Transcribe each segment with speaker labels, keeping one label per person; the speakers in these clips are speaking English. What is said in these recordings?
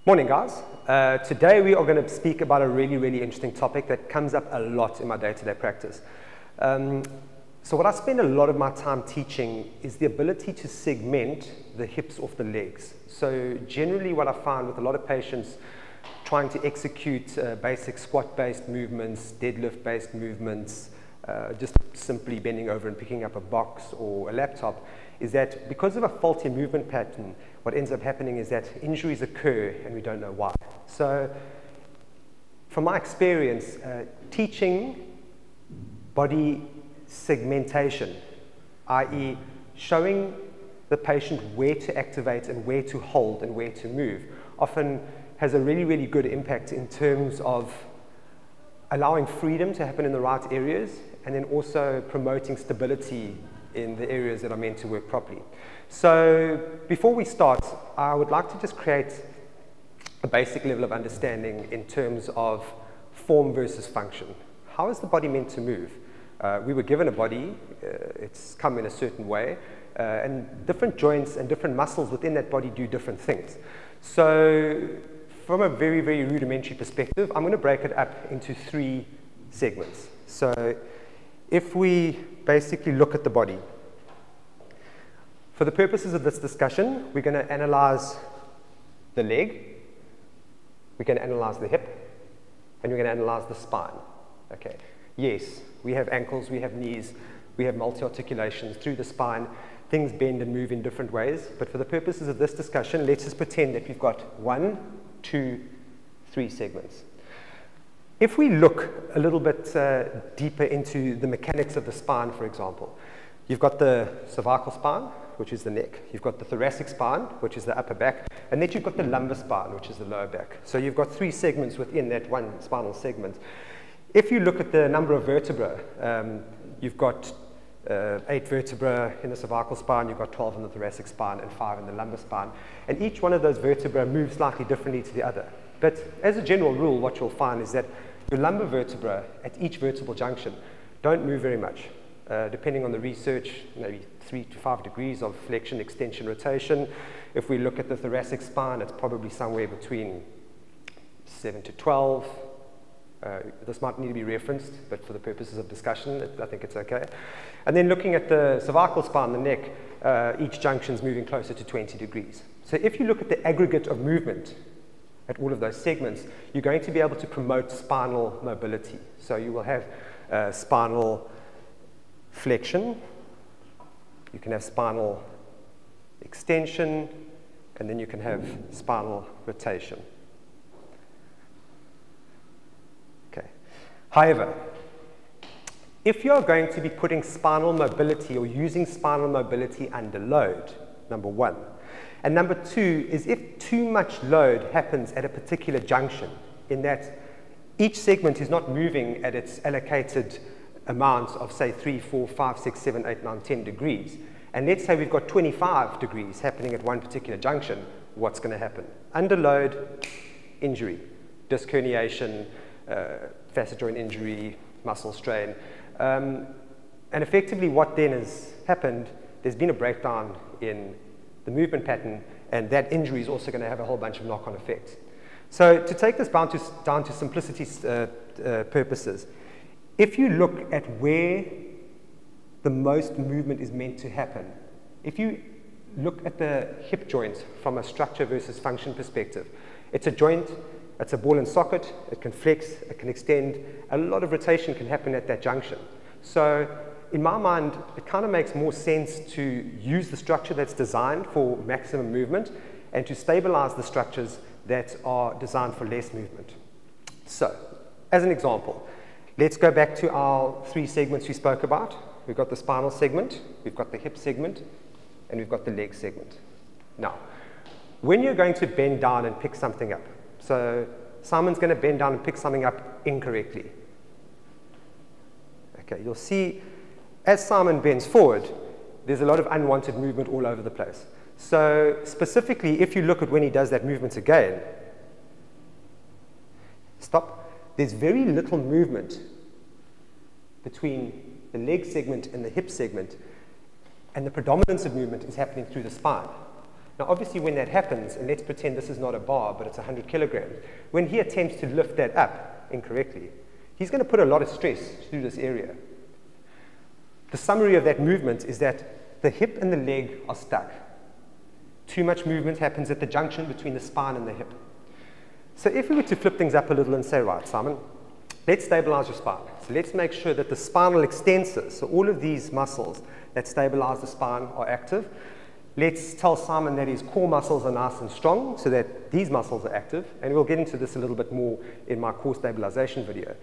Speaker 1: Morning, guys. Today we are going to speak about a really interesting topic that comes up a lot in my day-to-day practice. So what I spend a lot of my time teaching is the ability to segment the hips off the legs. So generally what I find with a lot of patients trying to execute basic squat-based movements, deadlift-based movements, just simply bending over and picking up a box or a laptop, is that because of a faulty movement pattern, what ends up happening is that injuries occur and we don't know why. So from my experience, teaching body segmentation, i.e. showing the patient where to activate and where to hold and where to move, often has a really good impact in terms of allowing freedom to happen in the right areas and then also promoting stability in the areas that are meant to work properly. So before we start, I would like to just create a basic level of understanding in terms of form versus function. How is the body meant to move? We were given a body, it's come in a certain way, and different joints and different muscles within that body do different things. So from a very rudimentary perspective, I'm going to break it up into 3 segments. So if we basically look at the body, for the purposes of this discussion, we're going to analyze the leg, we're going to analyze the hip, and we're going to analyze the spine. Okay. Yes, we have ankles, we have knees, we have multi-articulations through the spine. Things bend and move in different ways, but for the purposes of this discussion, let's just pretend that we've got 1, 2, 3 segments. If we look a little bit deeper into the mechanics of the spine, for example, you've got the cervical spine, which is the neck. You've got the thoracic spine, which is the upper back, and then you've got the lumbar spine, which is the lower back. So you've got 3 segments within that one spinal segment. If you look at the number of vertebrae, you've got 8 vertebrae in the cervical spine, you've got 12 in the thoracic spine, and 5 in the lumbar spine. And each one of those vertebrae moves slightly differently to the other. But as a general rule, what you'll find is that your lumbar vertebrae at each vertebral junction don't move very much. Depending on the research, maybe 3 to 5 degrees of flexion, extension, rotation. If we look at the thoracic spine, it's probably somewhere between 7 to 12. This might need to be referenced, but for the purposes of discussion, I think it's okay. And then looking at the cervical spine, the neck, each junction is moving closer to 20 degrees. So if you look at the aggregate of movement at all of those segments, you're going to be able to promote spinal mobility. So you will have spinal flexion, you can have spinal extension, and then you can have spinal rotation. Okay. However, if you're going to be putting spinal mobility or using spinal mobility under load, number 1, and number 2 is if too much load happens at a particular junction, in that each segment is not moving at its allocated amounts of, say, 3, 4, 5, 6, 7, 8, 9, 10 degrees, and let's say we've got 25 degrees happening at one particular junction, what's going to happen? Under load, injury, disc herniation, facet joint injury, muscle strain. And effectively what then has happened, there's been a breakdown in the movement pattern, and that injury is also going to have a whole bunch of knock-on effects. So to take this down to simplicity's purposes, if you look at where the most movement is meant to happen, if you look at the hip joint from a structure versus function perspective, it's a joint, it's a ball and socket, it can flex, it can extend, a lot of rotation can happen at that junction. So in my mind, it kind of makes more sense to use the structure that's designed for maximum movement and to stabilize the structures that are designed for less movement. So, as an example, let's go back to our 3 segments we spoke about. We've got the spinal segment, we've got the hip segment, and we've got the leg segment. Now, when you're going to bend down and pick something up, so Simon's going to bend down and pick something up incorrectly. Okay, you'll see as Simon bends forward, there's a lot of unwanted movement all over the place. So specifically, if you look at when he does that movement again, stop, there's very little movement between the leg segment and the hip segment, and the predominance of movement is happening through the spine. Now, obviously, when that happens, and let's pretend this is not a bar, but it's 100 kilograms, when he attempts to lift that up incorrectly, he's going to put a lot of stress through this area. The summary of that movement is that the hip and the leg are stuck. Too much movement happens at the junction between the spine and the hip. So if we were to flip things up a little and say, right, Simon, let's stabilize your spine. So let's make sure that the spinal extensors, so all of these muscles that stabilize the spine, are active. Let's tell Simon that his core muscles are nice and strong, so that these muscles are active. And we'll get into this a little bit more in my core stabilization video.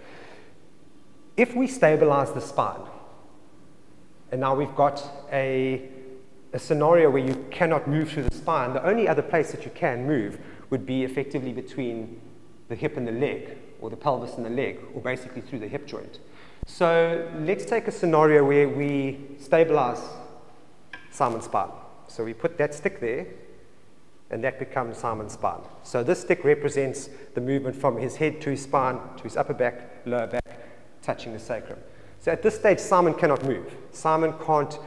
Speaker 1: If we stabilize the spine, and now we've got a scenario where you cannot move through the spine, the only other place that you can move would be effectively between the hip and the leg, or the pelvis and the leg, or basically through the hip joint. So let's take a scenario where we stabilize Simon's spine. So we put that stick there, and that becomes Simon's spine. So this stick represents the movement from his head to his spine, to his upper back, lower back, touching the sacrum. So at this stage, Simon cannot move. Simon can't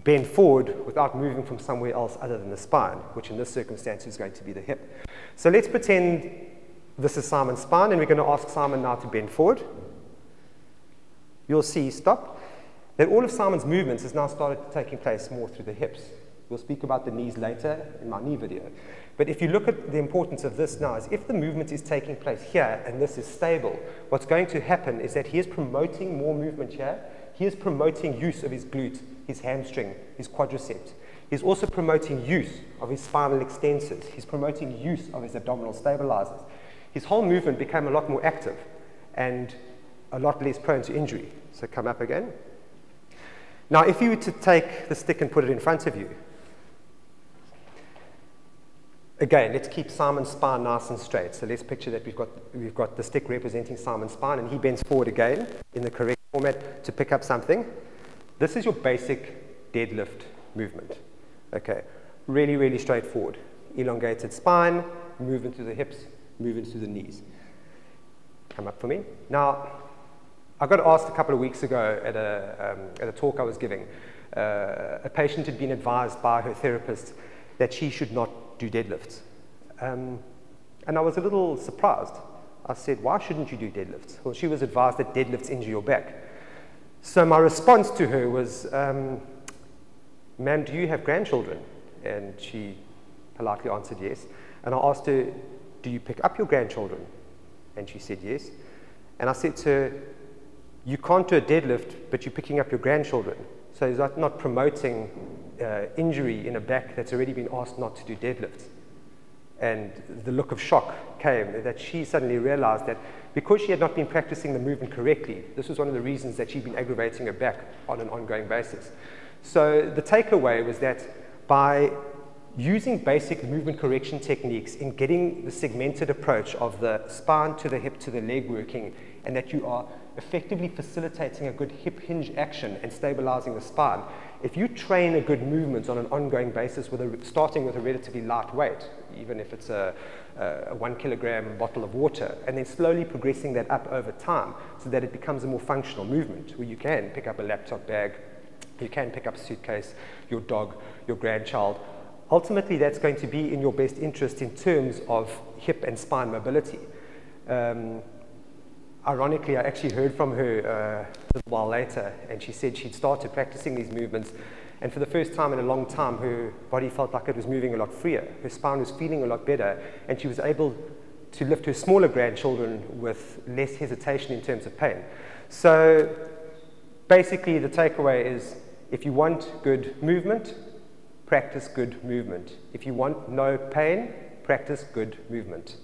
Speaker 1: bend forward without moving from somewhere else other than the spine, which in this circumstance is going to be the hip. So let's pretend this is Simon's spine, and we're going to ask Simon now to bend forward. You'll see, stop, that all of Simon's movements has now started taking place more through the hips. We'll speak about the knees later in my knee video. But if you look at the importance of this now, is if the movement is taking place here and this is stable, what's going to happen is that he is promoting more movement here. He is promoting use of his glute, his hamstring, his quadriceps. He's also promoting use of his spinal extensors. He's promoting use of his abdominal stabilizers. His whole movement became a lot more active and a lot less prone to injury. So come up again. Now, if you were to take the stick and put it in front of you, again, let's keep Simon's spine nice and straight. So let's picture that we've got the stick representing Simon's spine, and he bends forward again in the correct format to pick up something. This is your basic deadlift movement. Okay, really, really straightforward. Elongated spine, movement through the hips, movement through the knees. Come up for me. Now, I got asked a couple of weeks ago at a talk I was giving. A patient had been advised by her therapist that she should not do deadlifts. And I was a little surprised. I said, why shouldn't you do deadlifts? Well, she was advised that deadlifts injure your back. So my response to her was, ma'am, do you have grandchildren? And she politely answered yes. And I asked her, do you pick up your grandchildren? And she said yes. And I said to her, you can't do a deadlift, but you're picking up your grandchildren. So is that not promoting injury in a back that's already been asked not to do deadlifts? And the look of shock came that she suddenly realized that because she had not been practicing the movement correctly, this was one of the reasons that she'd been aggravating her back on an ongoing basis. So the takeaway was that by using basic movement correction techniques in getting the segmented approach of the spine to the hip to the leg working, and that you are effectively facilitating a good hip hinge action and stabilizing the spine. If you train a good movement on an ongoing basis, starting with a relatively light weight, even if it's a 1 kilogram bottle of water, and then slowly progressing that up over time so that it becomes a more functional movement where you can pick up a laptop bag, you can pick up a suitcase, your dog, your grandchild. Ultimately, that's going to be in your best interest in terms of hip and spine mobility. Ironically, I actually heard from her a little while later, and she said she'd started practicing these movements, and for the first time in a long time, her body felt like it was moving a lot freer. Her spine was feeling a lot better, and she was able to lift her smaller grandchildren with less hesitation in terms of pain. So basically, the takeaway is, if you want good movement, practice good movement. If you want no pain, practice good movement.